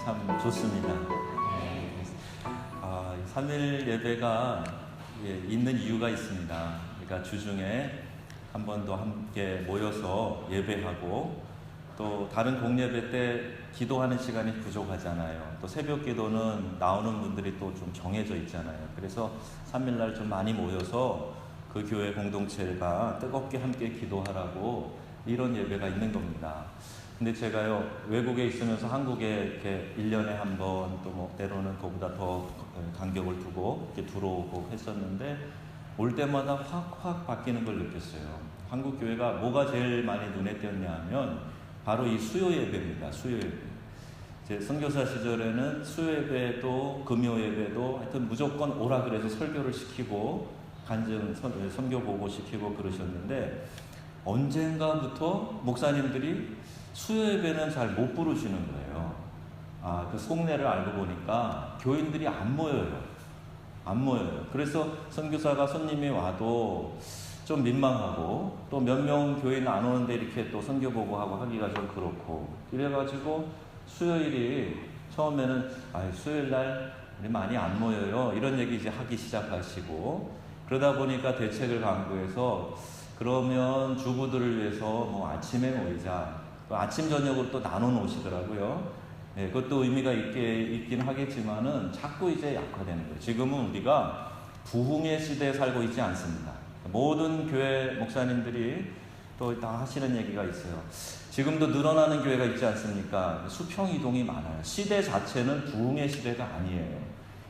참 좋습니다. 3일 예배가 있는 이유가 있습니다. 그러니까 주중에 한 번 더 함께 모여서 예배하고 또 다른 공예배 때 기도하는 시간이 부족하잖아요. 또 새벽 기도는 나오는 분들이 또 좀 정해져 있잖아요. 그래서 3일날 좀 많이 모여서 그 교회 공동체가 뜨겁게 함께 기도하라고 이런 예배가 있는 겁니다. 근데 제가요, 외국에 있으면서 한국에 이렇게 1년에 한 번, 또 뭐 때로는 그보다 더 간격을 두고 이렇게 들어오고 했었는데, 올 때마다 확 바뀌는 걸 느꼈어요. 한국 교회가 뭐가 제일 많이 눈에 띄었냐 하면, 바로 이 수요 예배입니다. 수요 예배. 제 선교사 시절에는 수요 예배도 금요 예배도 하여튼 무조건 오라 그래서 설교를 시키고, 간증, 선교 보고 시키고 그러셨는데, 언젠가부터 목사님들이 수요 예배는 잘 못 부르시는 거예요. 그 속내를 알고 보니까 교인들이 안 모여요. 그래서 선교사가 손님이 와도 좀 민망하고, 또 몇 명 교인 안 오는데 이렇게 또 선교 보고 하고 하기가 좀 그렇고, 이래가지고 수요일이 처음에는 수요일 날 많이 안 모여요, 이런 얘기 이제 하기 시작하시고, 그러다 보니까 대책을 강구해서 그러면 주부들을 위해서 뭐 아침에 모이자, 또 아침 저녁으로 또 나눠 놓으시더라고요. 그것도 의미가 있긴 하겠지만은 자꾸 이제 약화되는 거예요. 지금은 우리가 부흥의 시대에 살고 있지 않습니다. 모든 교회 목사님들이 또 다 하시는 얘기가 있어요. 지금도 늘어나는 교회가 있지 않습니까? 수평 이동이 많아요. 시대 자체는 부흥의 시대가 아니에요.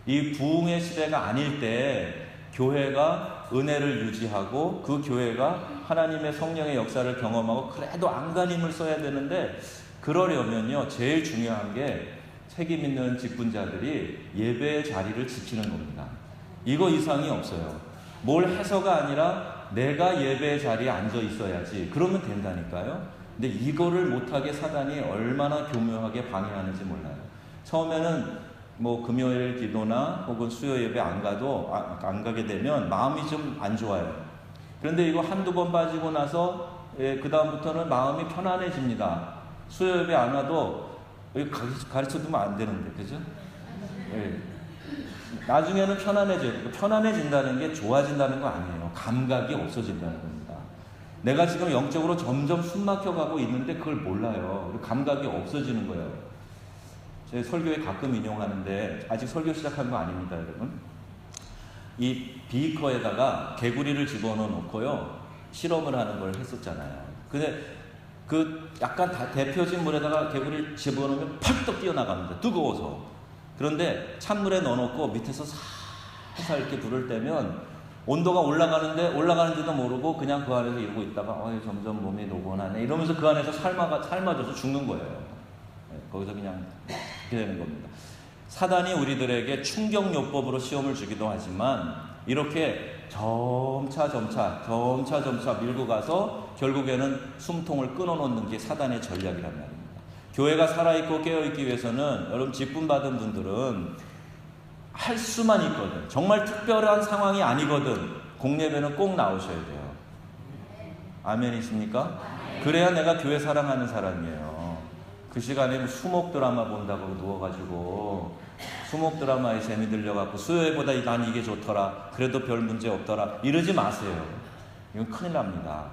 이 부흥의 시대가 아닐 때 교회가 은혜를 유지하고, 그 교회가 하나님의 성령의 역사를 경험하고 그래도 안간힘을 써야 되는데, 그러려면요, 제일 중요한 게 책임 있는 직분자들이 예배의 자리를 지키는 겁니다. 이거 이상이 없어요. 뭘 해서가 아니라 내가 예배의 자리에 앉아 있어야지. 그러면 된다니까요. 근데 이거를 못하게 사단이 얼마나 교묘하게 방해하는지 몰라요. 처음에는 뭐 금요일 기도나 혹은 수요 예배 안 가게 되면 마음이 좀 안 좋아요. 그런데 이거 한두 번 빠지고 나서 그 다음부터는 마음이 편안해집니다. 수요 예배 안 와도 가르쳐 두면 안 되는데, 그죠? 나중에는 편안해져요. 편안해진다는 게 좋아진다는 거 아니에요. 감각이 없어진다는 겁니다. 내가 지금 영적으로 점점 숨막혀가고 있는데 그걸 몰라요. 감각이 없어지는 거예요. 제 설교에 가끔 인용하는데, 아직 설교 시작한 거 아닙니다, 여러분. 이 비커에다가 개구리를 집어넣어 놓고요, 실험을 하는 걸 했었잖아요. 근데 그 약간 데펴진 물에다가 개구리를 집어넣으면 펄떡 뛰어나갑니다. 뜨거워서. 그런데 찬물에 넣어놓고 밑에서 살살 이렇게 불을 떼면 온도가 올라가는지도 모르고 그냥 그 안에서 이러고 있다가 점점 몸이 노곤하네 이러면서 그 안에서 삶아져서 죽는 거예요. 거기서 그냥 그렇게 되는 겁니다. 사단이 우리들에게 충격요법으로 시험을 주기도 하지만, 이렇게 점차 밀고 가서 결국에는 숨통을 끊어놓는 게 사단의 전략이란 말입니다. 교회가 살아있고 깨어있기 위해서는, 여러분 직분받은 분들은 할 수만 있거든, 정말 특별한 상황이 아니거든, 공예배는 꼭 나오셔야 돼요. 아멘이십니까? 그래야 내가 교회 사랑하는 사람이에요. 그 시간에 수목 드라마 본다고 누워가지고 수목 드라마에 재미 들려갖고 수요일보다 난 이게 좋더라, 그래도 별 문제 없더라, 이러지 마세요. 이건 큰일 납니다.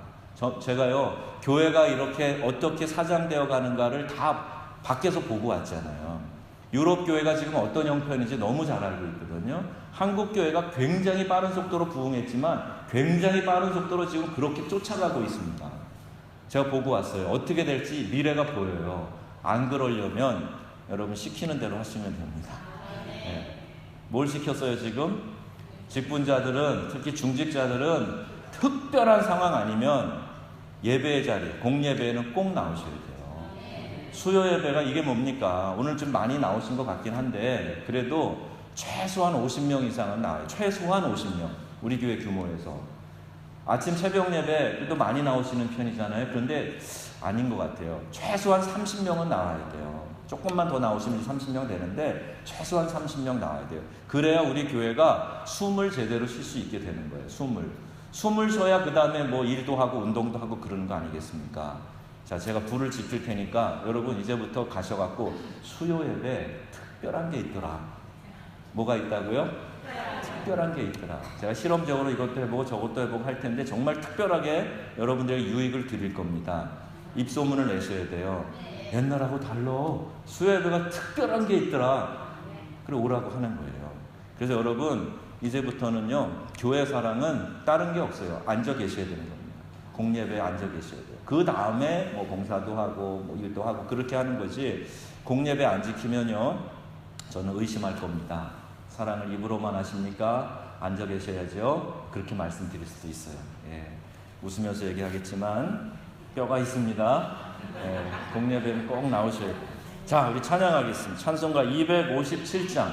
제가요, 교회가 이렇게 어떻게 사장되어 가는가를 다 밖에서 보고 왔잖아요. 유럽 교회가 지금 어떤 형편인지 너무 잘 알고 있거든요. 한국 교회가 굉장히 빠른 속도로 부흥했지만 굉장히 빠른 속도로 지금 그렇게 쫓아가고 있습니다. 제가 보고 왔어요. 어떻게 될지 미래가 보여요. 안 그러려면 여러분 시키는 대로 하시면 됩니다. 뭘 시켰어요 지금? 직분자들은, 특히 중직자들은 특별한 상황 아니면 예배의 자리, 공예배에는 꼭 나오셔야 돼요. 수요 예배가 이게 뭡니까? 오늘 좀 많이 나오신 것 같긴 한데, 그래도 최소한 50명 이상은 나와요. 최소한 50명. 우리 교회 규모에서. 아침 새벽 예배도 많이 나오시는 편이잖아요. 그런데 아닌 것 같아요. 최소한 30명은 나와야 돼요. 조금만 더 나오시면 30명 되는데 최소한 30명 나와야 돼요. 그래야 우리 교회가 숨을 제대로 쉴 수 있게 되는 거예요. 숨을 쉬어야 그 다음에 뭐 일도 하고 운동도 하고 그러는 거 아니겠습니까? 자, 제가 불을 지필 테니까 여러분 이제부터 가셔갖고 수요 예배 특별한 게 있더라. 뭐가 있다고요? 특별한 게 있더라. 제가 실험적으로 이것도 해보고 저것도 해보고 할 텐데 정말 특별하게 여러분들에게 유익을 드릴 겁니다. 입소문을 내셔야 돼요. 옛날하고 달라. 수요 예배가 특별한 게 있더라. 그래 오라고 하는 거예요. 그래서 여러분 이제부터는요, 교회 사랑은 다른 게 없어요. 앉아 계셔야 되는 겁니다. 공예배에 앉아 계셔야 돼요. 그 다음에 뭐 봉사도 하고 뭐 일도 하고 그렇게 하는 거지, 공예배 안 지키면요 저는 의심할 겁니다. 사랑을 입으로만 하십니까? 앉아 계셔야죠. 그렇게 말씀드릴 수도 있어요. 예. 웃으면서 얘기하겠지만 뼈가 있습니다. 예. 공예배는 꼭 나오셔야 돼요. 자, 우리 찬양하겠습니다. 찬송가 257장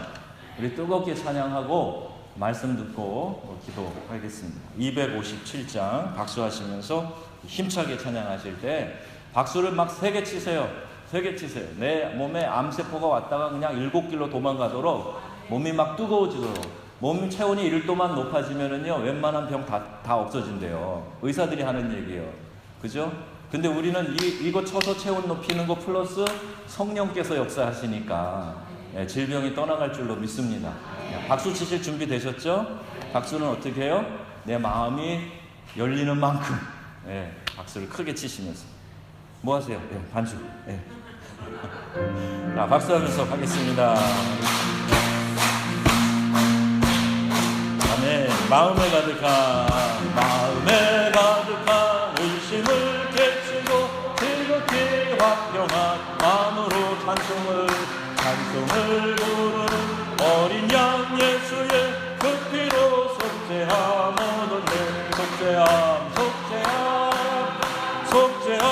우리 뜨겁게 찬양하고 말씀 듣고 기도하겠습니다. 257장 박수하시면서 힘차게 찬양하실 때 박수를 막 3개 치세요. 3개 치세요. 내 몸에 암세포가 왔다가 그냥 7길로 도망가도록, 몸이 막 뜨거워지도록, 몸 체온이 1도만 높아지면은요 웬만한 병 다 없어진대요. 의사들이 하는 얘기예요. 그죠? 근데 우리는 이거 쳐서 체온 높이는 거 플러스 성령께서 역사하시니까 질병이 떠나갈 줄로 믿습니다. 박수 치실 준비 되셨죠? 박수는 어떻게 해요? 내 마음이 열리는 만큼 박수를 크게 치시면서. 뭐 하세요? 반주. 자, 박수하면서 가겠습니다. 아멘. 마음에 가득한 의심을 깨치고 즐겁게 화평한 마음으로 찬송을 부르는 어린 양 예수의 그 피로 속죄함 얻었네. 속죄함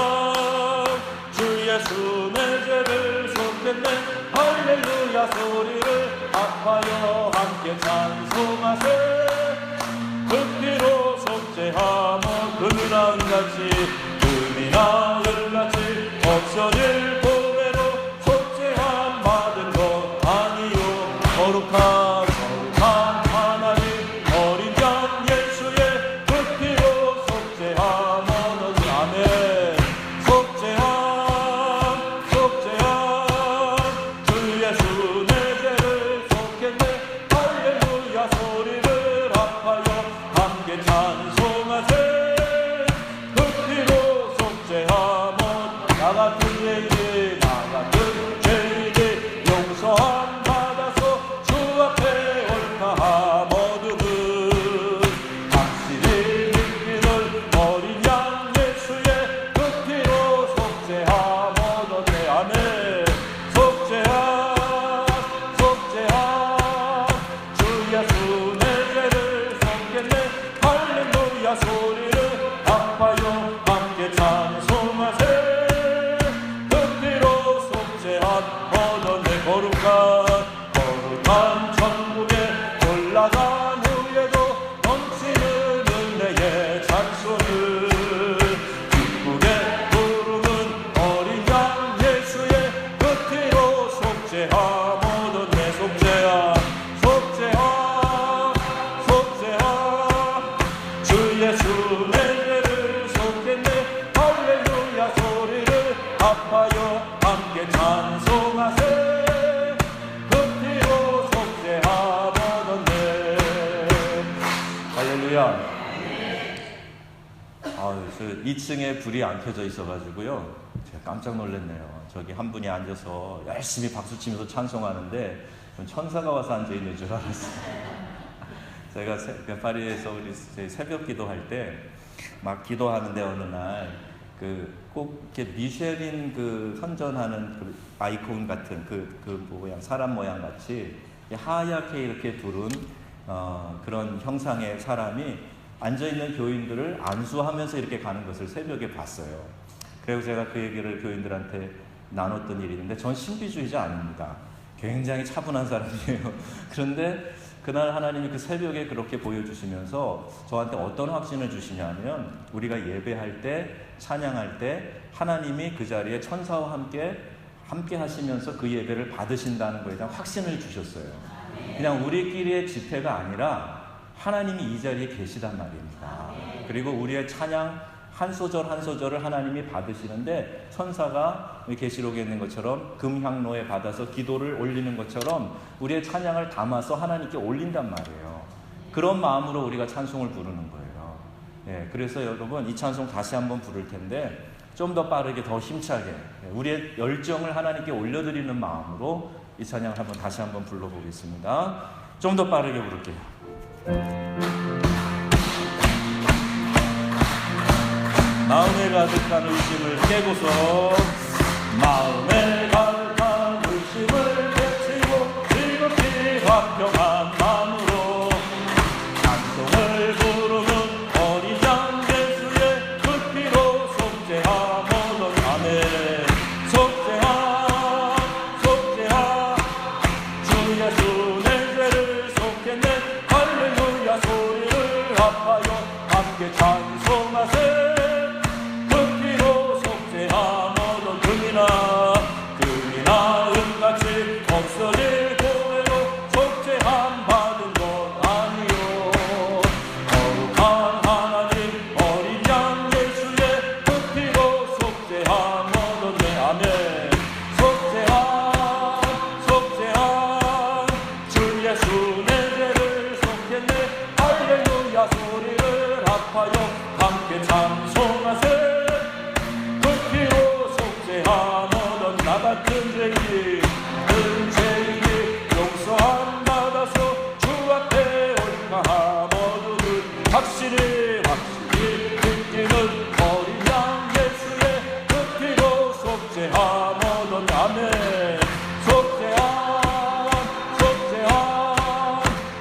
주 예수 내 죄를 속했네. 할렐루야 소리를 아파요 함께 찬송하세. 그 피로 속죄함 금이나은같이 없어질 보배로 속죄함 받은 것 아니요. 거룩한 하나님 어린 양 예수의 그 피로 속죄함 얻었네. 아멘. 속죄함 주 예수 내 죄를 속했네. 할렐루야 소리를 아파요 함께 찬송하세. 그 피로 속죄함 나 같은 죄인이 용서함 받아서 주 앞에 옳다함 얻음은 당신이 믿기를 어린 양 예수의 그 피로 속죄함 얻었네. 아멘. 속죄함 주 예수 내 죄를 속겠네. 할렐루야 소리를 아파요 함께 찬송하세. 거룩한 천국에 올라간 후에도 넘치는 은혜의 찬송을 기쁘게 부르는 어린 양 예수의 그 피로 속죄함 얻었네. 속죄함 주 예수 내 죄를 속했네. 할렐루야 소리를 아파요 함께 찬송하세. 저 2층에 불이 안 켜져 있어가지고요 제가 깜짝 놀랐네요. 저기 한 분이 앉아서 열심히 박수치면서 찬송하는데 천사가 와서 앉아있는 줄 알았어요. 제가 파리에서 우리 새벽 기도할 때 막 기도하는데 어느 날 꼭 이렇게 미쉐린 선전하는 아이콘 같은 모양, 사람 모양 같이 하얗게 이렇게 두른 그런 형상의 사람이 앉아있는 교인들을 안수하면서 이렇게 가는 것을 새벽에 봤어요. 그래서 제가 그 얘기를 교인들한테 나눴던 일이 있는데, 전 신비주의자 아닙니다. 굉장히 차분한 사람이에요. 그런데 그날 하나님이 그 새벽에 그렇게 보여주시면서 저한테 어떤 확신을 주시냐면, 우리가 예배할 때, 찬양할 때 하나님이 그 자리에 천사와 함께 하시면서 그 예배를 받으신다는 거에 대한 확신을 주셨어요. 그냥 우리끼리의 집회가 아니라 하나님이 이 자리에 계시단 말입니다. 그리고 우리의 찬양 한 소절 한 소절을 하나님이 받으시는데, 천사가 계시록에 있는 것처럼 금향로에 받아서 기도를 올리는 것처럼 우리의 찬양을 담아서 하나님께 올린단 말이에요. 그런 마음으로 우리가 찬송을 부르는 거예요. 예, 그래서 여러분, 이 찬송 다시 한번 부를 텐데 좀 더 빠르게, 더 힘차게 우리의 열정을 하나님께 올려드리는 마음으로 이 찬양을 다시 한번 불러보겠습니다. 좀 더 빠르게 부를게요. 마음에 가득한 의심을 깨고서, 마음에 가득한 의심을 깨치고 즐겁게 화평한 마음으로 찬송을 부르는 어린 양 예수의 그 피로 속죄하모던. 아멘. 속죄하 속죄하 주 예수 내 죄를 속했네. 할렐루야 소리를 아파요 함께 찬송하세. 금이나 은같이 없어질 고해로 속죄함 받은 것 아니요. 거룩한 하나님 어린 양 예수의 그 피로 속죄함 얻었네. 아멘. 속죄함 속죄함 주 예수 내 죄를 속했네. 할렐루야 소리를 아파요 함께 찬송하세. 나 같은 죄인이 큰 죄인이 용서함 받아서 주 앞에 올까 모두를 확실히 믿기는 어린 양 예수의 그 피로 속죄함 얻었네. 아멘. 속죄함 속죄함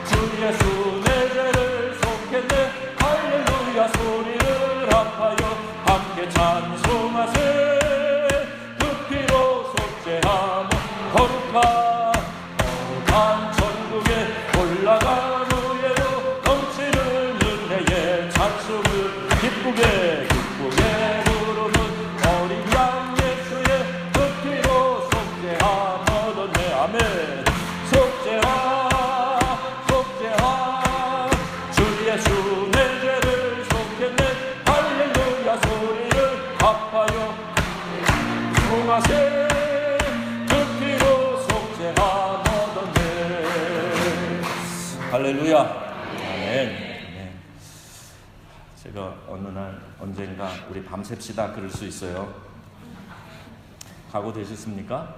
주 예수 내 죄를 속했네. 할렐루야 소리를 아파요 함께 찬송하세. 거룩한 천국에 올라간 후에도 넘치는 은혜의 찬송을 기쁘게 부르는 어린 양 예수의 그 피로 속죄함 얻었네. 아멘. 속죄함 속죄함 주 예수 내 죄를 속했네. 할렐루야 소리를 아파요 송하세. 할렐루야. 아멘. 네. 제가 어느 날 언젠가 우리 밤샙시다 그럴 수 있어요. 각오되셨습니까?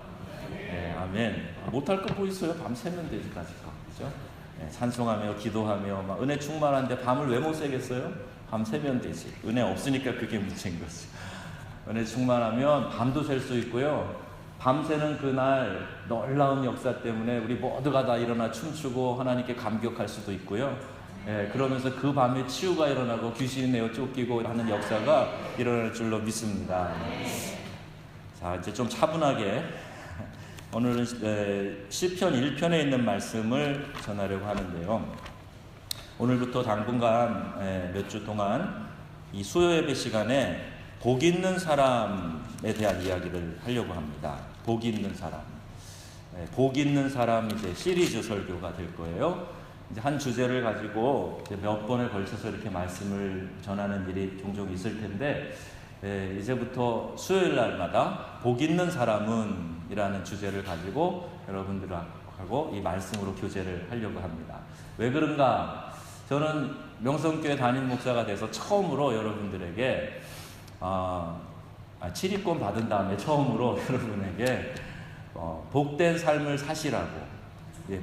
네, 아멘. 못할 거 뭐 있어요? 밤새면 되지까지. 그죠? 네, 찬송하며 기도하며 막 은혜 충만한데 밤을 왜 못 새겠어요? 밤새면 되지. 은혜 없으니까 그게 문제인 거지. 은혜 충만하면 밤도 셀 수 있고요. 밤새는 그날 놀라운 역사 때문에 우리 모두가 다 일어나 춤추고 하나님께 감격할 수도 있고요. 예, 그러면서 그 밤에 치유가 일어나고 귀신이 내어 쫓기고 하는 역사가 일어날 줄로 믿습니다. 자, 이제 좀 차분하게 오늘은 시편 1편에 있는 말씀을 전하려고 하는데요. 오늘부터 당분간 몇 주 동안 이 수요 예배 시간에 복 있는 사람에 대한 이야기를 하려고 합니다. 복 있는 사람. 복 있는 사람 이제 시리즈 설교가 될 거예요. 이제 한 주제를 가지고 이제 몇 번에 걸쳐서 이렇게 말씀을 전하는 일이 종종 있을 텐데, 이제부터 수요일 날마다 복 있는 사람은 이라는 주제를 가지고 여러분들하고 이 말씀으로 교제를 하려고 합니다. 왜 그런가? 저는 명성교회 담임 목사가 돼서 처음으로 여러분들에게 치리권 받은 다음에 처음으로 여러분에게 복된 삶을 사시라고,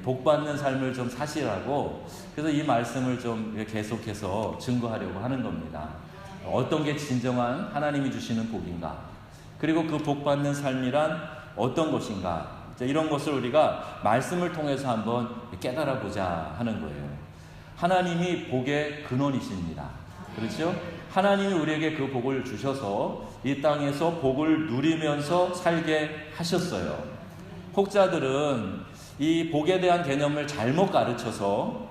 복받는 삶을 좀 사시라고, 그래서 이 말씀을 좀 계속해서 증거하려고 하는 겁니다. 어떤 게 진정한 하나님이 주시는 복인가, 그리고 그 복받는 삶이란 어떤 것인가, 이런 것을 우리가 말씀을 통해서 한번 깨달아 보자 하는 거예요. 하나님이 복의 근원이십니다. 그렇죠? 하나님이 우리에게 그 복을 주셔서 이 땅에서 복을 누리면서 살게 하셨어요. 혹자들은 이 복에 대한 개념을 잘못 가르쳐서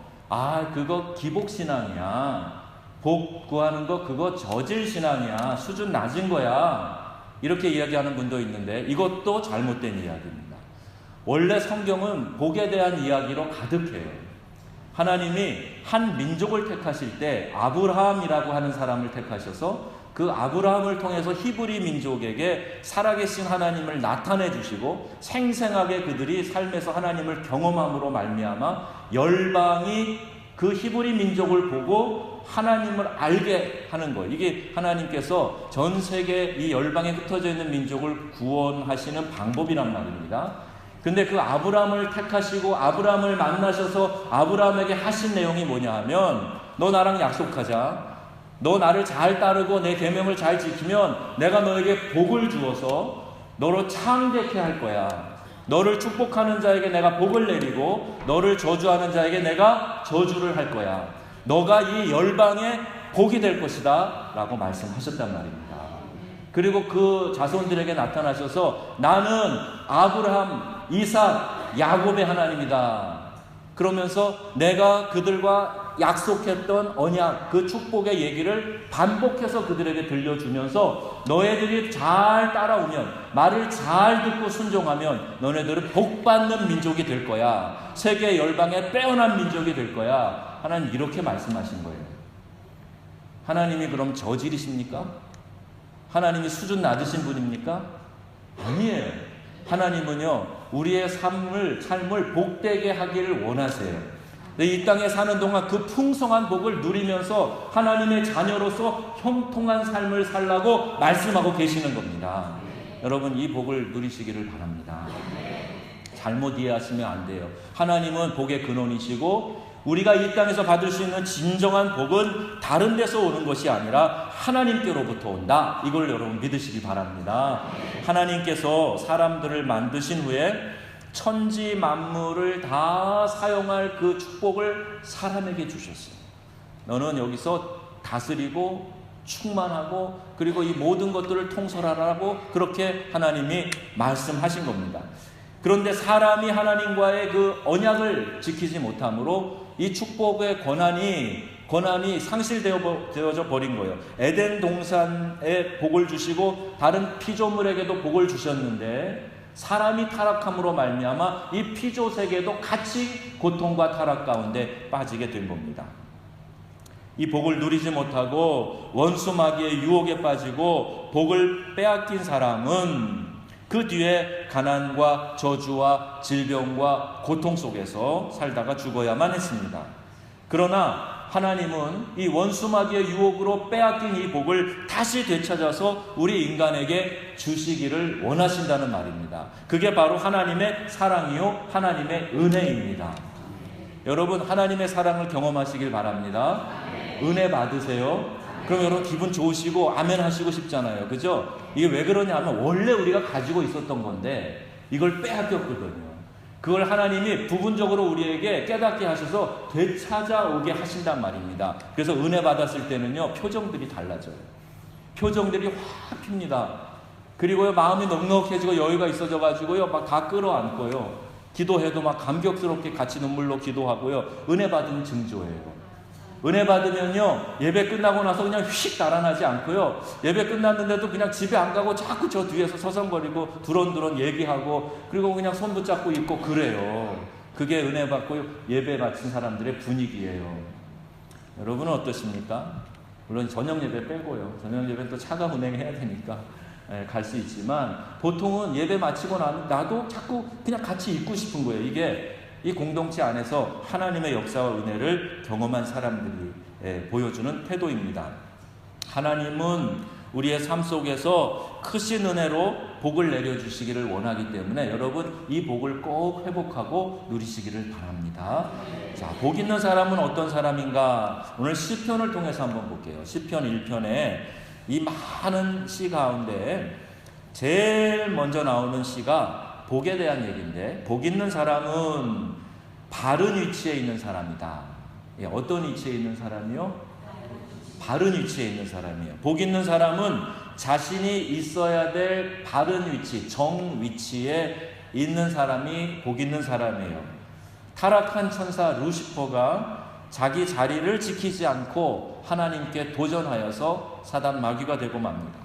그거 기복신앙이야, 복 구하는 거 그거 저질신앙이야, 수준 낮은 거야, 이렇게 이야기하는 분도 있는데 이것도 잘못된 이야기입니다. 원래 성경은 복에 대한 이야기로 가득해요. 하나님이 한 민족을 택하실 때 아브라함이라고 하는 사람을 택하셔서 그 아브라함을 통해서 히브리 민족에게 살아계신 하나님을 나타내 주시고 생생하게 그들이 삶에서 하나님을 경험함으로 말미암아 열방이 그 히브리 민족을 보고 하나님을 알게 하는 거예요. 이게 하나님께서 전 세계 이 열방에 흩어져 있는 민족을 구원하시는 방법이란 말입니다. 근데 그 아브라함을 택하시고 아브라함을 만나셔서 아브라함에게 하신 내용이 뭐냐 하면, 너 나랑 약속하자. 너 나를 잘 따르고 내 계명을 잘 지키면 내가 너에게 복을 주어서 너로 창대케 할 거야. 너를 축복하는 자에게 내가 복을 내리고 너를 저주하는 자에게 내가 저주를 할 거야. 너가 이 열방의 복이 될 것이다 라고 말씀하셨단 말입니다. 그리고 그 자손들에게 나타나셔서 나는 아브라함, 이삭, 야곱의 하나님이다. 그러면서 내가 그들과 약속했던 언약, 그 축복의 얘기를 반복해서 그들에게 들려주면서 너희들이 잘 따라오면, 말을 잘 듣고 순종하면 너네들은 복받는 민족이 될 거야. 세계 열방에 빼어난 민족이 될 거야. 하나님 이렇게 말씀하신 거예요. 하나님이 그럼 저질이십니까? 하나님이 수준 낮으신 분입니까? 아니에요. 하나님은요, 우리의 삶을 복되게 하기를 원하세요. 이 땅에 사는 동안 그 풍성한 복을 누리면서 하나님의 자녀로서 형통한 삶을 살라고 말씀하고 계시는 겁니다. 여러분, 이 복을 누리시기를 바랍니다. 잘못 이해하시면 안 돼요. 하나님은 복의 근원이시고 우리가 이 땅에서 받을 수 있는 진정한 복은 다른 데서 오는 것이 아니라 하나님께로부터 온다. 이걸 여러분 믿으시기 바랍니다. 하나님께서 사람들을 만드신 후에 천지 만물을 다 사용할 그 축복을 사람에게 주셨어요. 너는 여기서 다스리고 충만하고 그리고 이 모든 것들을 통솔하라고 그렇게 하나님이 말씀하신 겁니다. 그런데 사람이 하나님과의 그 언약을 지키지 못함으로 이 축복의 권한이 상실되어져 버린 거예요. 에덴 동산에 복을 주시고 다른 피조물에게도 복을 주셨는데 사람이 타락함으로 말미암아 이 피조 세계도 같이 고통과 타락 가운데 빠지게 된 겁니다. 이 복을 누리지 못하고 원수 마귀의 유혹에 빠지고 복을 빼앗긴 사람은 그 뒤에 가난과 저주와 질병과 고통 속에서 살다가 죽어야만 했습니다. 그러나 하나님은 이 원수 마귀의 유혹으로 빼앗긴 이 복을 다시 되찾아서 우리 인간에게 주시기를 원하신다는 말입니다. 그게 바로 하나님의 사랑이요 하나님의 은혜입니다. 여러분, 하나님의 사랑을 경험하시길 바랍니다. 은혜 받으세요. 그럼 여러분 기분 좋으시고 아멘 하시고 싶잖아요. 그죠? 이게 왜 그러냐면 원래 우리가 가지고 있었던 건데 이걸 빼앗겼거든요. 그걸 하나님이 부분적으로 우리에게 깨닫게 하셔서 되찾아오게 하신단 말입니다. 그래서 은혜 받았을 때는요, 표정들이 달라져요. 표정들이 확 핍니다. 그리고요, 마음이 넉넉해지고 여유가 있어져가지고요, 막 다 끌어안고요. 기도해도 막 감격스럽게 같이 눈물로 기도하고요. 은혜 받은 증조예요. 은혜 받으면요, 예배 끝나고 나서 그냥 휙 달아나지 않고요, 예배 끝났는데도 그냥 집에 안 가고 자꾸 저 뒤에서 서성거리고 두런두런 얘기하고 그리고 그냥 손 붙잡고 있고 그래요. 그게 은혜 받고 예배 바친 사람들의 분위기예요. 여러분은 어떠십니까? 물론 저녁 예배 빼고요. 저녁 예배는 또 차가 운행해야 되니까 갈 수 있지만 보통은 예배 마치고 나도 자꾸 그냥 같이 있고 싶은 거예요. 이게 이 공동체 안에서 하나님의 역사와 은혜를 경험한 사람들이 보여주는 태도입니다. 하나님은 우리의 삶 속에서 크신 은혜로 복을 내려주시기를 원하기 때문에 여러분 이 복을 꼭 회복하고 누리시기를 바랍니다. 자, 복 있는 사람은 어떤 사람인가? 오늘 시편을 통해서 한번 볼게요. 시편 1편에 이 많은 시 가운데 제일 먼저 나오는 시가 복에 대한 얘기인데, 복 있는 사람은 바른 위치에 있는 사람이다. 어떤 위치에 있는 사람이요? 바른 위치에 있는 사람이에요. 복 있는 사람은 자신이 있어야 될 바른 위치, 정 위치에 있는 사람이 복 있는 사람이에요. 타락한 천사 루시퍼가 자기 자리를 지키지 않고 하나님께 도전하여서 사단 마귀가 되고 맙니다.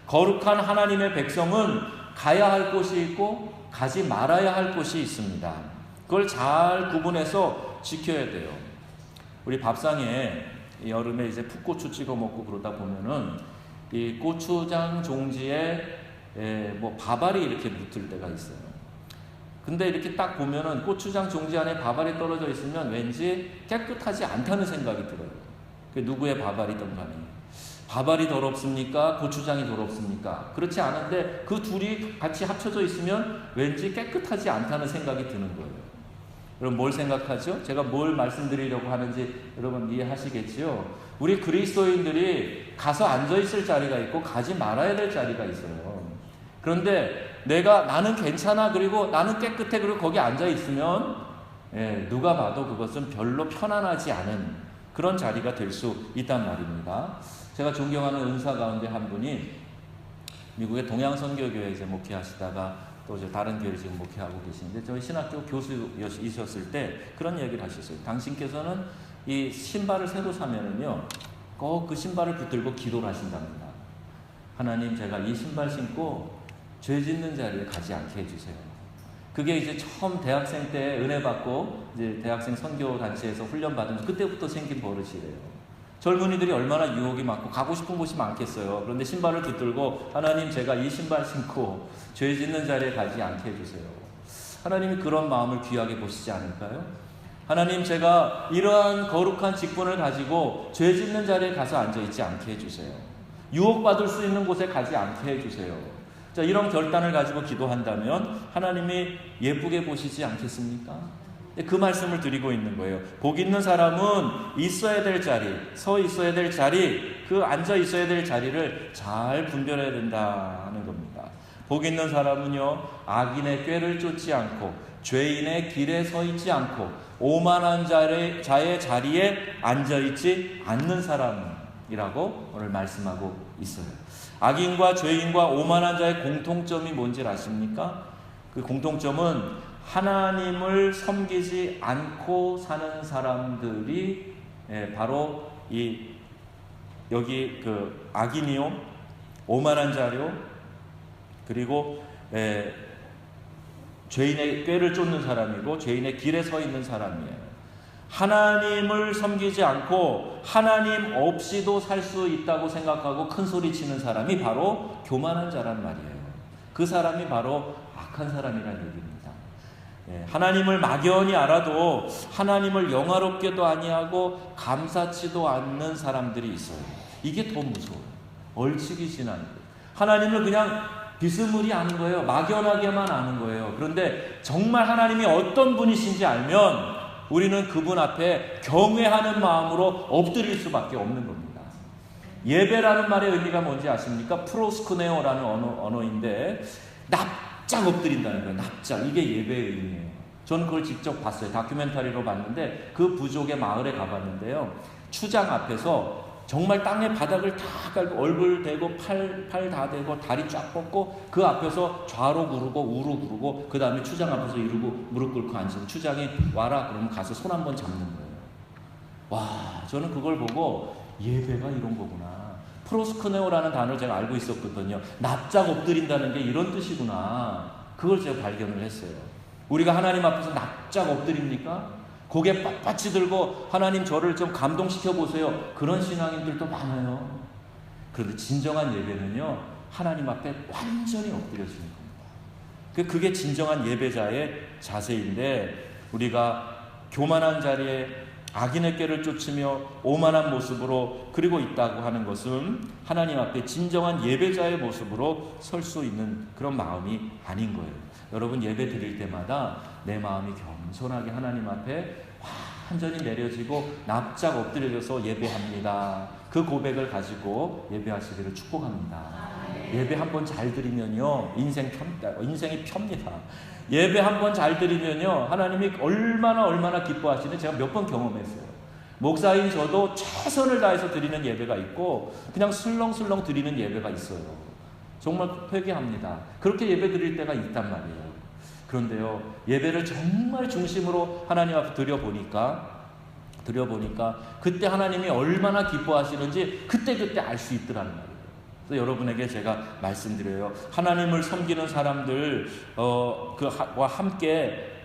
거룩한 하나님의 백성은 가야 할 곳이 있고 가지 말아야 할 곳이 있습니다. 그걸 잘 구분해서 지켜야 돼요. 우리 밥상에 여름에 이제 풋고추 찍어 먹고 그러다 보면은 이 고추장 종지에 뭐 밥알이 이렇게 붙을 때가 있어요. 근데 이렇게 딱 보면은 고추장 종지 안에 밥알이 떨어져 있으면 왠지 깨끗하지 않다는 생각이 들어요. 그 누구의 밥알이든 간에. 밥알이 더럽습니까? 고추장이 더럽습니까? 그렇지 않은데 그 둘이 같이 합쳐져 있으면 왠지 깨끗하지 않다는 생각이 드는 거예요. 여러분 뭘 생각하죠? 제가 뭘 말씀드리려고 하는지 여러분 이해하시겠죠? 우리 그리스도인들이 가서 앉아있을 자리가 있고 가지 말아야 될 자리가 있어요. 그런데 나는 괜찮아, 그리고 나는 깨끗해, 그리고 거기 앉아있으면 누가 봐도 그것은 별로 편안하지 않은 그런 자리가 될 수 있단 말입니다. 제가 존경하는 은사 가운데 한 분이 미국의 동양선교교회에 이제 목회하시다가 또 이제 다른 교회를 지금 목회하고 계시는데, 저희 신학교 교수이셨을 때 그런 얘기를 하셨어요. 당신께서는 이 신발을 새로 사면은요, 꼭 그 신발을 붙들고 기도를 하신답니다. 하나님, 제가 이 신발 신고 죄 짓는 자리에 가지 않게 해주세요. 그게 이제 처음 대학생 때 은혜 받고 이제 대학생 선교 단체에서 훈련 받으면서 그때부터 생긴 버릇이래요. 젊은이들이 얼마나 유혹이 많고 가고 싶은 곳이 많겠어요. 그런데 신발을 붙들고 하나님, 제가 이 신발 신고 죄 짓는 자리에 가지 않게 해주세요. 하나님이 그런 마음을 귀하게 보시지 않을까요? 하나님, 제가 이러한 거룩한 직분을 가지고 죄 짓는 자리에 가서 앉아있지 않게 해주세요. 유혹받을 수 있는 곳에 가지 않게 해주세요. 자, 이런 결단을 가지고 기도한다면 하나님이 예쁘게 보시지 않겠습니까? 그 말씀을 드리고 있는 거예요. 복 있는 사람은 있어야 될 자리, 서 있어야 될 자리, 그 앉아 있어야 될 자리를 잘 분별해야 된다는 겁니다. 복 있는 사람은요, 악인의 꾀를 쫓지 않고 죄인의 길에 서 있지 않고 오만한 자의 자리에 앉아 있지 않는 사람이라고 오늘 말씀하고 있어요. 악인과 죄인과 오만한 자의 공통점이 뭔지 아십니까? 그 공통점은 하나님을 섬기지 않고 사는 사람들이 바로 여기 그 악인이요, 오만한 자요, 그리고 죄인의 꾀를 쫓는 사람이고 죄인의 길에 서 있는 사람이에요. 하나님을 섬기지 않고 하나님 없이도 살 수 있다고 생각하고 큰 소리 치는 사람이 바로 교만한 자란 말이에요. 그 사람이 바로 악한 사람이라는 얘기입니다. 하나님을 막연히 알아도 하나님을 영화롭게도 아니하고 감사치도 않는 사람들이 있어요. 이게 더 무서워요. 얼치기 지나는 거예요. 하나님을 그냥 비스무리 아는 거예요. 막연하게만 아는 거예요. 그런데 정말 하나님이 어떤 분이신지 알면 우리는 그분 앞에 경외하는 마음으로 엎드릴 수밖에 없는 겁니다. 예배라는 말의 의미가 뭔지 아십니까? 프로스쿠네오라는 언어인데 납작 엎드린다는 거예요. 납작. 이게 예배의 의미예요. 저는 그걸 직접 봤어요. 다큐멘터리로 봤는데 그 부족의 마을에 가봤는데요. 추장 앞에서 정말 땅에 바닥을 다 깔고 얼굴 대고 팔 다 대고 다리 쫙 뻗고 그 앞에서 좌로 구르고 우로 구르고 그 다음에 추장 앞에서 이러고 무릎 꿇고 앉은 추장이 와라 그러면 가서 손 한번 잡는 거예요. 와, 저는 그걸 보고 예배가 이런 거구나. 프로스크네오라는 단어를 제가 알고 있었거든요. 납작 엎드린다는 게 이런 뜻이구나. 그걸 제가 발견을 했어요. 우리가 하나님 앞에서 납작 엎드립니까? 고개 빳빳이 들고 하나님 저를 좀 감동시켜 보세요. 그런 신앙인들도 많아요. 그런데 진정한 예배는요, 하나님 앞에 완전히 엎드려지는 겁니다. 그게 진정한 예배자의 자세인데, 우리가 교만한 자리에 악인의 꾀를 쫓으며 오만한 모습으로 그리고 있다고 하는 것은 하나님 앞에 진정한 예배자의 모습으로 설 수 있는 그런 마음이 아닌 거예요. 여러분, 예배 드릴 때마다 내 마음이 겸손하게 하나님 앞에 완전히 내려지고 납작 엎드려져서 예배합니다. 그 고백을 가지고 예배하시기를 축복합니다. 예배 한번 잘 드리면요, 인생이 펴니다. 예배 한번 잘 드리면요, 하나님이 얼마나 기뻐하시는지 제가 몇 번 경험했어요. 목사인 저도 최선을 다해서 드리는 예배가 있고 그냥 슬렁슬렁 드리는 예배가 있어요. 정말 회개합니다. 그렇게 예배 드릴 때가 있단 말이에요. 그런데요, 예배를 정말 중심으로 하나님 앞에 드려보니까 그때 하나님이 얼마나 기뻐하시는지 그때 알 수 있더라는 말이에요. 그래서 여러분에게 제가 말씀드려요. 하나님을 섬기는 사람들과 함께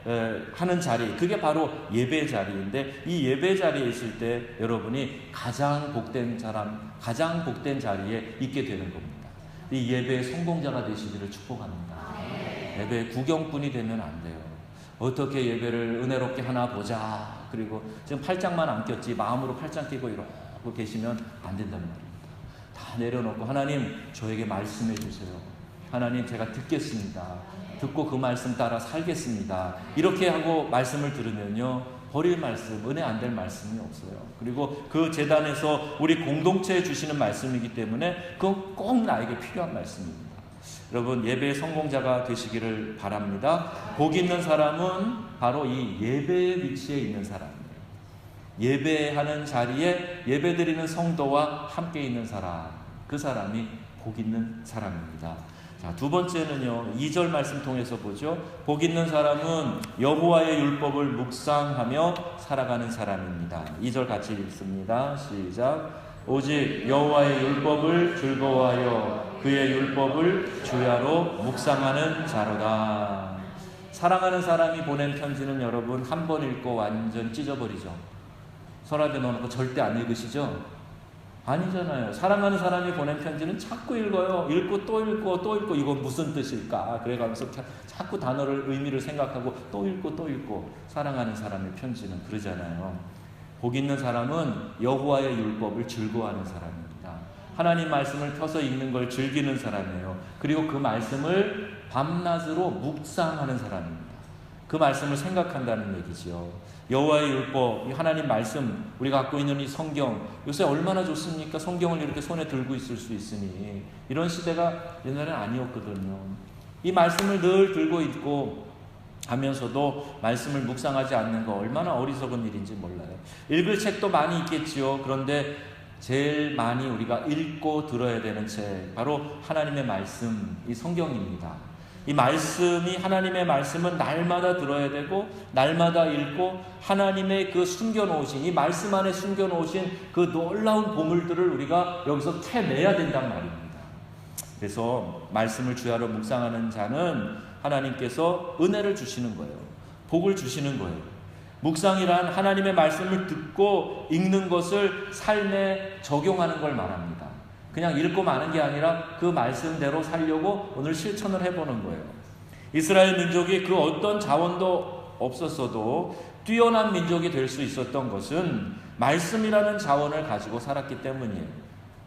하는 자리, 그게 바로 예배 자리인데, 이 예배 자리에 있을 때 여러분이 가장 복된 사람, 가장 복된 자리에 있게 되는 겁니다. 이 예배의 성공자가 되시기를 축복합니다. 예배 구경꾼이 되면 안 돼요. 어떻게 예배를 은혜롭게 하나 보자, 그리고 지금 팔짱만 안 꼈지 마음으로 팔짱 끼고 이러고 계시면 안 된단 말입니다. 다 내려놓고 하나님 저에게 말씀해 주세요. 하나님 제가 듣겠습니다. 듣고 그 말씀 따라 살겠습니다. 이렇게 하고 말씀을 들으면요, 버릴 말씀, 은혜 안 될 말씀이 없어요. 그리고 그 제단에서 우리 공동체에 주시는 말씀이기 때문에 그건 꼭 나에게 필요한 말씀입니다. 여러분, 예배의 성공자가 되시기를 바랍니다. 복 있는 사람은 바로 이 예배의 위치에 있는 사람이에요. 예배하는 자리에 예배드리는 성도와 함께 있는 사람, 그 사람이 복 있는 사람입니다. 자, 두 번째는요, 2절 말씀 통해서 보죠. 복 있는 사람은 여호와의 율법을 묵상하며 살아가는 사람입니다. 2절 같이 읽습니다. 시작. 오직 여호와의 율법을 즐거워하여 그의 율법을 주야로 묵상하는 자로다. 사랑하는 사람이 보낸 편지는 여러분 한 번 읽고 완전 찢어버리죠. 서랍에 넣어놓고 절대 안 읽으시죠? 아니잖아요. 사랑하는 사람이 보낸 편지는 자꾸 읽어요. 읽고 또 읽고 또 읽고, 이건 무슨 뜻일까? 그래가면서 자꾸 단어를, 의미를 생각하고 또 읽고 또 읽고. 사랑하는 사람의 편지는 그러잖아요. 복 있는 사람은 여호와의 율법을 즐거워하는 사람입니다. 하나님 말씀을 펴서 읽는 걸 즐기는 사람이에요. 그리고 그 말씀을 밤낮으로 묵상하는 사람입니다. 그 말씀을 생각한다는 얘기죠. 여호와의 율법, 하나님 말씀, 우리가 갖고 있는 이 성경, 요새 얼마나 좋습니까? 성경을 이렇게 손에 들고 있을 수 있으니. 이런 시대가 옛날엔 아니었거든요. 이 말씀을 늘 들고 있고 하면서도 말씀을 묵상하지 않는 거 얼마나 어리석은 일인지 몰라요. 읽을 책도 많이 있겠지요. 그런데 제일 많이 우리가 읽고 들어야 되는 책, 바로 하나님의 말씀, 이 성경입니다. 이 말씀이, 하나님의 말씀은 날마다 들어야 되고 날마다 읽고, 하나님의 그 숨겨놓으신, 이 말씀 안에 숨겨놓으신 그 놀라운 보물들을 우리가 여기서 캐내야 된단 말입니다. 그래서 말씀을 주야로 묵상하는 자는 하나님께서 은혜를 주시는 거예요. 복을 주시는 거예요. 묵상이란 하나님의 말씀을 듣고 읽는 것을 삶에 적용하는 걸 말합니다. 그냥 읽고 마는 게 아니라 그 말씀대로 살려고 오늘 실천을 해보는 거예요. 이스라엘 민족이 그 어떤 자원도 없었어도 뛰어난 민족이 될 수 있었던 것은 말씀이라는 자원을 가지고 살았기 때문이에요.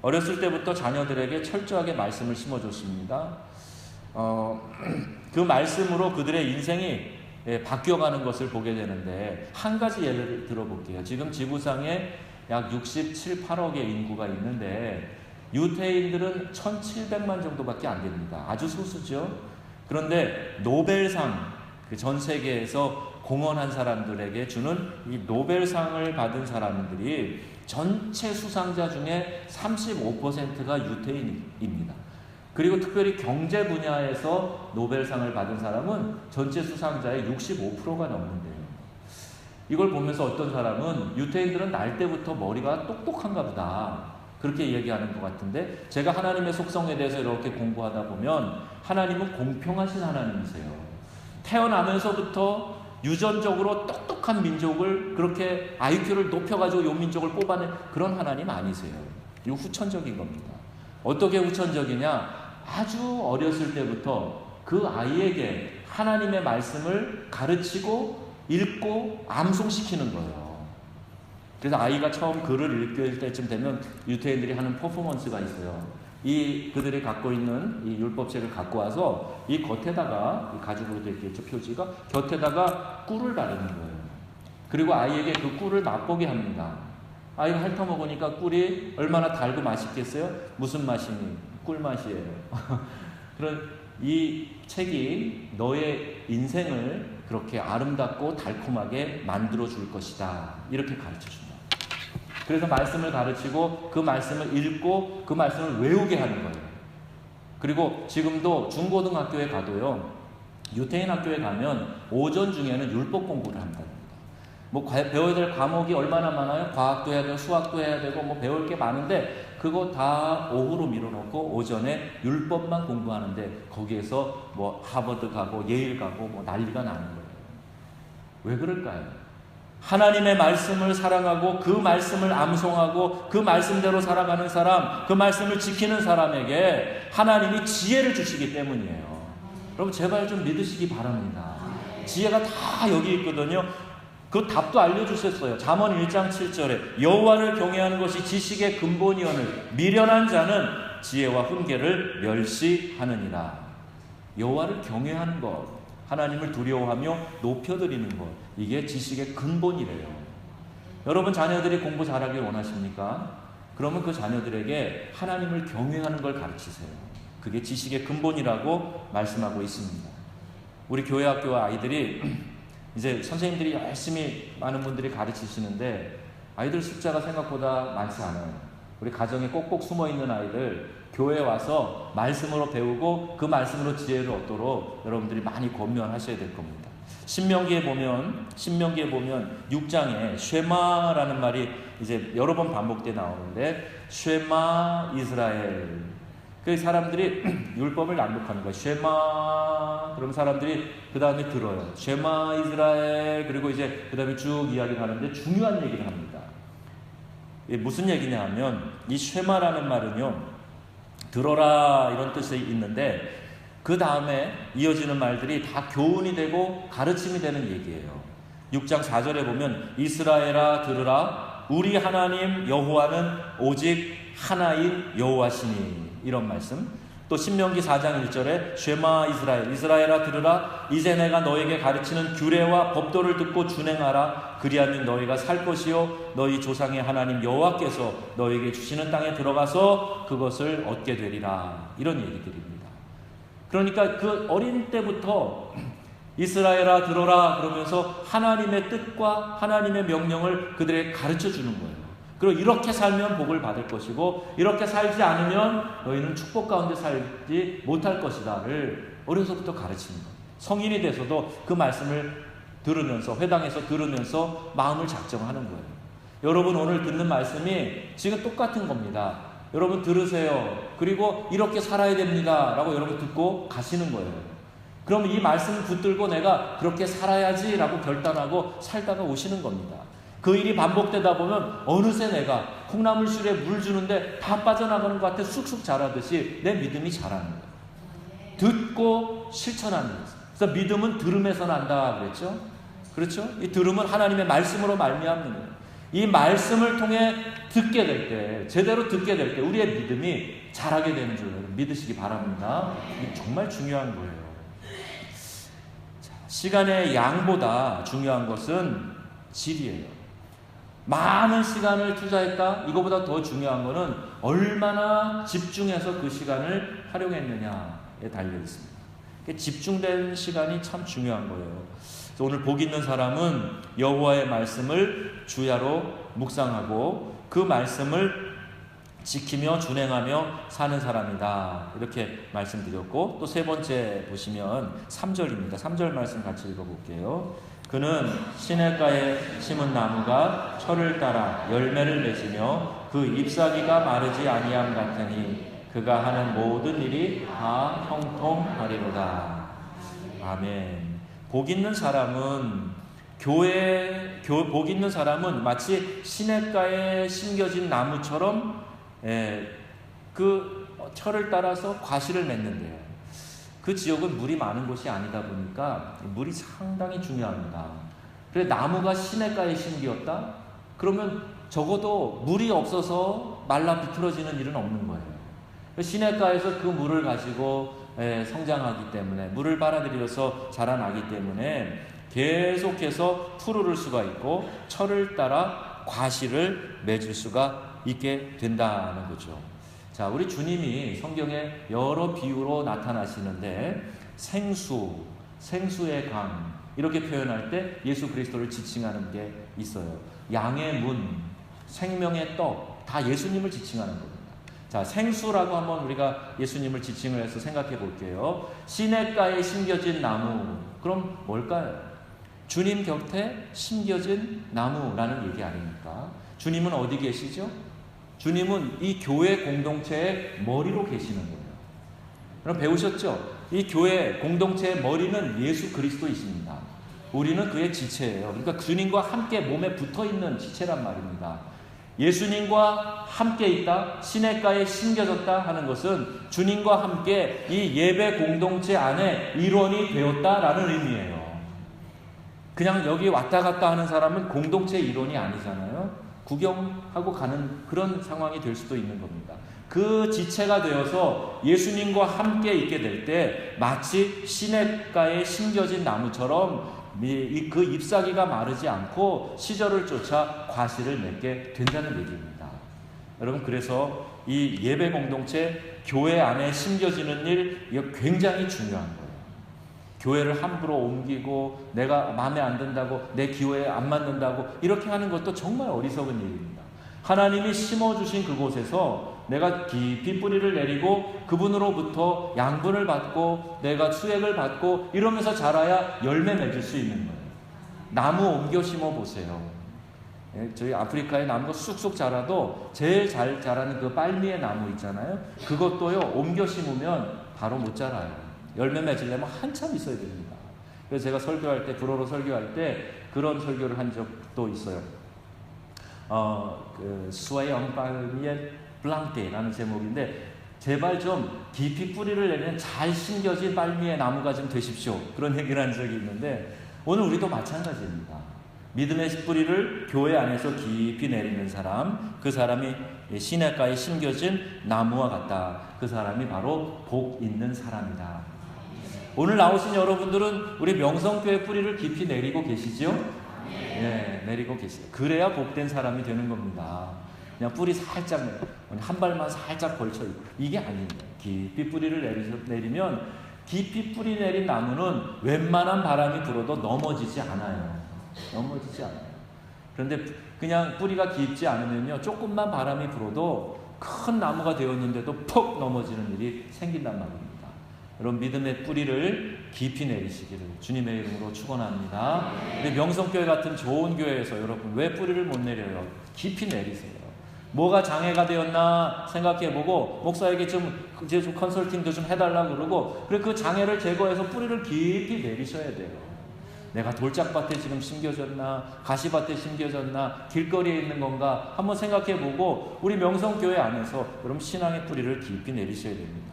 어렸을 때부터 자녀들에게 철저하게 말씀을 심어줬습니다. 그 말씀으로 그들의 인생이 바뀌어가는 것을 보게 되는데, 한 가지 예를 들어볼게요. 지금 지구상에 약 67, 8억의 인구가 있는데 유태인들은 1700만 정도밖에 안 됩니다. 아주 소수죠. 그런데 노벨상, 그 전 세계에서 공헌한 사람들에게 주는 이 노벨상을 받은 사람들이 전체 수상자 중에 35%가 유태인입니다. 그리고 특별히 경제 분야에서 노벨상을 받은 사람은 전체 수상자의 65%가 넘는데요. 이걸 보면서 어떤 사람은 유태인들은 날 때부터 머리가 똑똑한가 보다, 그렇게 얘기하는 것 같은데, 제가 하나님의 속성에 대해서 이렇게 공부하다 보면 하나님은 공평하신 하나님이세요. 태어나면서부터 유전적으로 똑똑한 민족을 그렇게 IQ를 높여가지고 이 민족을 뽑아낸 그런 하나님 아니세요. 이거 후천적인 겁니다. 어떻게 후천적이냐? 아주 어렸을 때부터 그 아이에게 하나님의 말씀을 가르치고 읽고 암송시키는 거예요. 그래서 아이가 처음 글을 읽을 때쯤 되면 유태인들이 하는 퍼포먼스가 있어요. 그들이 갖고 있는 이 율법책을 갖고 와서 이 겉에다가, 이 가죽으로 되어 있겠죠, 표지가, 곁에다가 꿀을 바르는 거예요. 그리고 아이에게 그 꿀을 맛보게 합니다. 아이가 핥아먹으니까 꿀이 얼마나 달고 맛있겠어요? 무슨 맛이니? 꿀맛이에요. 그런 이 책이 너의 인생을 그렇게 아름답고 달콤하게 만들어 줄 것이다, 이렇게 가르쳐 준다. 그래서 말씀을 가르치고 그 말씀을 읽고 그 말씀을 외우게 하는 거예요. 그리고 지금도 중고등학교에 가도요, 유태인 학교에 가면 오전 중에는 율법 공부를 한답니다. 뭐 배워야 될 과목이 얼마나 많아요? 과학도 해야 되고 수학도 해야 되고 뭐 배울 게 많은데 그거 다 오후로 밀어놓고 오전에 율법만 공부하는데, 거기에서 뭐 하버드 가고 예일 가고 뭐 난리가 나는 거예요. 왜 그럴까요? 하나님의 말씀을 사랑하고 그 말씀을 암송하고 그 말씀대로 살아가는 사람, 그 말씀을 지키는 사람에게 하나님이 지혜를 주시기 때문이에요. 여러분 제발 좀 믿으시기 바랍니다. 지혜가 다 여기 있거든요. 그 답도 알려주셨어요. 잠언 1장 7절에 여호와를 경외하는 것이 지식의 근본이오늘 미련한 자는 지혜와 훈계를 멸시하느니라. 여호와를 경외하는 것, 하나님을 두려워하며 높여드리는 것, 이게 지식의 근본이래요. 여러분 자녀들이 공부 잘하길 원하십니까? 그러면 그 자녀들에게 하나님을 경외하는 걸 가르치세요. 그게 지식의 근본이라고 말씀하고 있습니다. 우리 교회 학교 아이들이 이제 선생님들이 열심히 많은 분들이 가르치시는데 아이들 숫자가 생각보다 많지 않아요. 우리 가정에 꼭꼭 숨어있는 아이들 교회에 와서 말씀으로 배우고 그 말씀으로 지혜를 얻도록 여러분들이 많이 권면하셔야 될 겁니다. 신명기에 보면 6장에 쉐마라는 말이 이제 여러 번 반복돼 나오는데 쉐마 이스라엘, 그 사람들이 율법을 낭독하는 거예요. 쉐마. 그럼 사람들이 그 다음에 들어요. 쉐마 이스라엘. 그리고 이제 그 다음에 쭉 이야기를 하는데 중요한 얘기를 합니다. 무슨 얘기냐 하면 이 쉐마라는 말은요, 들어라 이런 뜻이 있는데 그 다음에 이어지는 말들이 다 교훈이 되고 가르침이 되는 얘기예요. 6장 4절에 보면 이스라엘아 들으라 우리 하나님 여호와는 오직 하나인 여호와시니, 이런 말씀. 또 신명기 4장 1절에 쉐마 이스라엘, 이스라엘아 들으라 이제 내가 너에게 가르치는 규례와 법도를 듣고 준행하라. 그리하면 너희가 살 것이요 너희 조상의 하나님 여호와께서 너에게 주시는 땅에 들어가서 그것을 얻게 되리라. 이런 얘기들입니다. 그러니까 그 어린 때부터 이스라엘아 들어라 그러면서 하나님의 뜻과 하나님의 명령을 그들에게 가르쳐 주는 거예요. 그리고 이렇게 살면 복을 받을 것이고 이렇게 살지 않으면 너희는 축복 가운데 살지 못할 것이다를 어려서부터 가르치는 거예요. 성인이 돼서도 그 말씀을 들으면서, 회당에서 들으면서 마음을 작정하는 거예요. 여러분 오늘 듣는 말씀이 지금 똑같은 겁니다. 여러분 들으세요. 그리고 이렇게 살아야 됩니다 라고 여러분 듣고 가시는 거예요. 그럼 이 말씀을 붙들고 내가 그렇게 살아야지 라고 결단하고 살다가 오시는 겁니다. 그 일이 반복되다 보면 어느새 내가 콩나물술에 물 주는데 다 빠져나가는 것 같아 쑥쑥 자라듯이 내 믿음이 자라는 거예요. 듣고 실천하는 거예요. 그래서 믿음은 들음에서 난다 그랬죠? 그렇죠? 이 들음은 하나님의 말씀으로 말미암는 거예요. 이 말씀을 통해 듣게 될 때, 제대로 듣게 될 때 우리의 믿음이 자라게 되는 줄 믿으시기 바랍니다. 이게 정말 중요한 거예요. 자, 시간의 양보다 중요한 것은 질이에요. 많은 시간을 투자했다? 이거보다 더 중요한 것은 얼마나 집중해서 그 시간을 활용했느냐에 달려 있습니다. 집중된 시간이 참 중요한 거예요. 그래서 오늘 복 있는 사람은 여호와의 말씀을 주야로 묵상하고 그 말씀을 지키며 준행하며 사는 사람이다. 이렇게 말씀드렸고 또 세 번째 보시면 3절입니다. 3절 말씀 같이 읽어볼게요. 그는 시냇가에 심은 나무가 철을 따라 열매를 맺으며 그 잎사귀가 마르지 아니함 같으니 그가 하는 모든 일이 다 형통하리로다. 아멘. 복 있는 사람은 복 있는 사람은 마치 시냇가에 심겨진 나무처럼 그 철을 따라서 과실을 맺는데요. 그 지역은 물이 많은 곳이 아니다 보니까 물이 상당히 중요합니다. 그래서 나무가 시냇가에 심기었다? 그러면 적어도 물이 없어서 말라 비틀어지는 일은 없는 거예요. 시냇가에서 그 물을 가지고 성장하기 때문에, 물을 빨아들여서 자라나기 때문에 계속해서 푸르를 수가 있고 철을 따라 과실을 맺을 수가 있게 된다는 거죠. 자, 우리 주님이 성경에 여러 비유로 나타나시는데 생수의 강 이렇게 표현할 때 예수 그리스도를 지칭하는 게 있어요. 양의 문, 생명의 떡 다 예수님을 지칭하는 겁니다. 자, 생수라고 한번 우리가 예수님을 지칭을 해서 생각해 볼게요. 시냇가에 심겨진 나무, 그럼 뭘까요? 주님 곁에 심겨진 나무라는 얘기 아닙니까? 주님은 어디 계시죠? 주님은 이 교회 공동체의 머리로 계시는 거예요. 그럼 배우셨죠? 이 교회 공동체의 머리는 예수 그리스도이십니다. 우리는 그의 지체예요. 그러니까 주님과 함께 몸에 붙어있는 지체란 말입니다. 예수님과 함께 있다, 시냇가에 심겨졌다 하는 것은 주님과 함께 이 예배 공동체 안에 일원이 되었다라는 의미예요. 그냥 여기 왔다 갔다 하는 사람은 공동체 일원이 아니잖아요. 구경하고 가는 그런 상황이 될 수도 있는 겁니다. 그 지체가 되어서 예수님과 함께 있게 될 때 마치 시냇가에 심겨진 나무처럼 그 잎사귀가 마르지 않고 시절을 쫓아 과실을 맺게 된다는 얘기입니다. 여러분, 그래서 이 예배 공동체, 교회 안에 심겨지는 일, 이거 굉장히 중요한 거예요. 교회를 함부로 옮기고 내가 마음에 안 든다고, 내 기호에 안 맞는다고 이렇게 하는 것도 정말 어리석은 일입니다. 하나님이 심어주신 그곳에서 내가 깊이 뿌리를 내리고 그분으로부터 양분을 받고 내가 수액을 받고 이러면서 자라야 열매 맺을 수 있는 거예요. 나무 옮겨 심어 보세요. 저희 아프리카의 나무가 쑥쑥 자라도 제일 잘 자라는 그 빨미의 나무 있잖아요. 그것도요, 옮겨 심으면 바로 못 자라요. 열매 맺으려면 한참 있어야 됩니다. 그래서 제가 설교할 때, 불어로 설교할 때 그런 설교를 한 적도 있어요. Soyez un palmier planté라는 제목인데, 제발 좀 깊이 뿌리를 내리는 잘 심겨진 빨미의 나무가 좀 되십시오. 그런 얘기를 한 적이 있는데, 오늘 우리도 마찬가지입니다. 믿음의 뿌리를 교회 안에서 깊이 내리는 사람, 그 사람이 시냇가에 심겨진 나무와 같다. 그 사람이 바로 복 있는 사람이다. 오늘 나오신 여러분들은 우리 명성교회 뿌리를 깊이 내리고 계시죠? 네, 내리고 계세요. 그래야 복된 사람이 되는 겁니다. 그냥 뿌리 살짝 한 발만 살짝 걸쳐 있고 이게 아닙니다. 깊이 뿌리를 내리면, 깊이 뿌리 내린 나무는 웬만한 바람이 불어도 넘어지지 않아요. 넘어지지 않아요. 그런데 그냥 뿌리가 깊지 않으면요, 조금만 바람이 불어도 큰 나무가 되었는데도 퍽 넘어지는 일이 생긴단 말입니다. 여러분, 믿음의 뿌리를 깊이 내리시기를 주님의 이름으로 축원합니다. 근데 명성교회 같은 좋은 교회에서 여러분 왜 뿌리를 못 내려요? 깊이 내리세요. 뭐가 장애가 되었나 생각해보고 목사에게 이제 좀 컨설팅도 좀 해달라고 그러고, 그리고 그 장애를 제거해서 뿌리를 깊이 내리셔야 돼요. 내가 돌짝밭에 지금 심겨졌나, 가시밭에 심겨졌나, 길거리에 있는 건가 한번 생각해보고 우리 명성교회 안에서 그럼 신앙의 뿌리를 깊이 내리셔야 됩니다.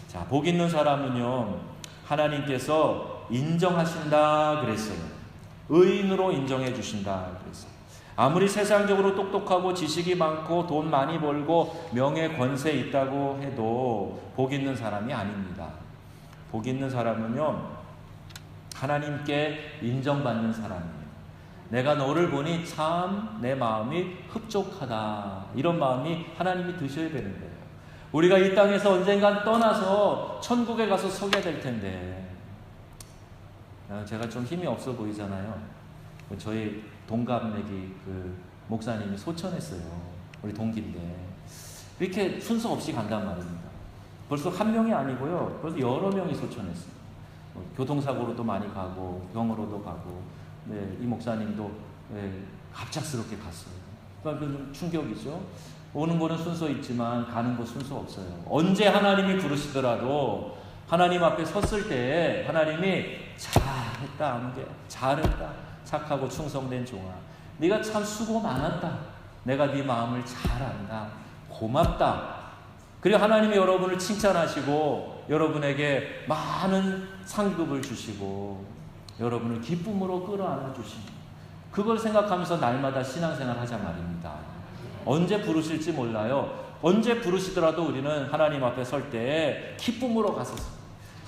자, 복 있는 사람은요, 하나님께서 인정하신다 그랬어요. 의인으로 인정해 주신다 그랬어요. 아무리 세상적으로 똑똑하고 지식이 많고 돈 많이 벌고 명예 권세 있다고 해도 복 있는 사람이 아닙니다. 복 있는 사람은요, 하나님께 인정받는 사람이에요. 내가 너를 보니 참 내 마음이 흡족하다. 이런 마음이 하나님이 드셔야 되는 거예요. 우리가 이 땅에서 언젠간 떠나서 천국에 가서 서게 될 텐데, 제가 좀 힘이 없어 보이잖아요. 저희 동갑내기 그 목사님이 소천했어요. 우리 동기인데 이렇게 순서 없이 간단 말입니다. 벌써 한 명이 아니고요, 벌써 여러 명이 소천했어요. 교통사고로도 많이 가고 병으로도 가고. 네, 이 목사님도 갑작스럽게 갔어요. 그러니까 좀 충격이죠. 오는 거는 순서 있지만 가는 거 순서 없어요. 언제 하나님이 부르시더라도 하나님 앞에 섰을 때 하나님이 잘했다, 아무개 잘했다, 착하고 충성된 종아, 네가 참 수고 많았다, 내가 네 마음을 잘 안다, 고맙다. 그리고 하나님이 여러분을 칭찬하시고 여러분에게 많은 상급을 주시고 여러분을 기쁨으로 끌어안아 주십니다. 그걸 생각하면서 날마다 신앙생활 하자 말입니다. 언제 부르실지 몰라요. 언제 부르시더라도 우리는 하나님 앞에 설 때 기쁨으로 가서,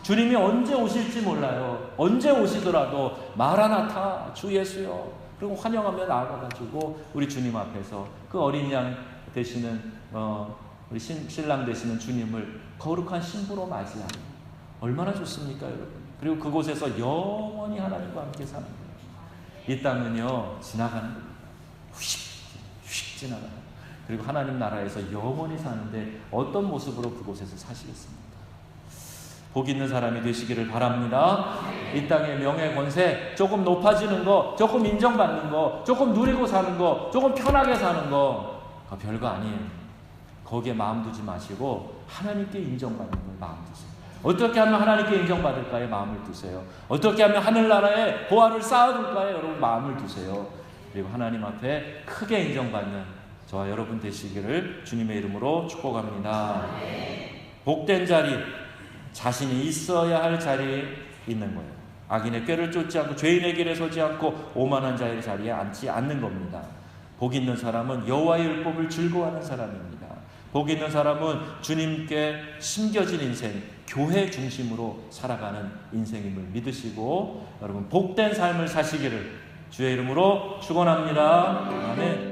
주님이 언제 오실지 몰라요. 언제 오시더라도 마라나타 주 예수여, 그리고 환영하며 나아가가지고 우리 주님 앞에서 그 어린 양 되시는 우리 신랑 되시는 주님을 거룩한 신부로 맞이하는, 얼마나 좋습니까 여러분. 그리고 그곳에서 영원히 하나님과 함께 사는 거예요. 이 땅은요 지나가는 겁니다. 휙 지나가요. 그리고 하나님 나라에서 영원히 사는데 어떤 모습으로 그곳에서 사시겠습니까? 복 있는 사람이 되시기를 바랍니다. 이 땅의 명예 권세, 조금 높아지는 거, 조금 인정받는 거, 조금 누리고 사는 거, 조금 편하게 사는 거, 별거 아니에요. 거기에 마음 두지 마시고 하나님께 인정받는 걸 마음 두세요. 어떻게 하면 하나님께 인정받을까에 마음을 두세요. 어떻게 하면 하늘나라에 보화를 쌓아둘까에 여러분 마음을 두세요. 그리고 하나님 앞에 크게 인정받는 저와 여러분 되시기를 주님의 이름으로 축복합니다. 복된 자리, 자신이 있어야 할 자리에 있는 거예요. 악인의 꾀를 쫓지 않고 죄인의 길에 서지 않고 오만한 자의 자리에 앉지 않는 겁니다. 복 있는 사람은 여호와의 율법을 즐거워하는 사람입니다. 복 있는 사람은 주님께 심겨진 인생, 교회 중심으로 살아가는 인생임을 믿으시고 여러분 복된 삶을 사시기를 주의 이름으로 축원합니다. 아멘.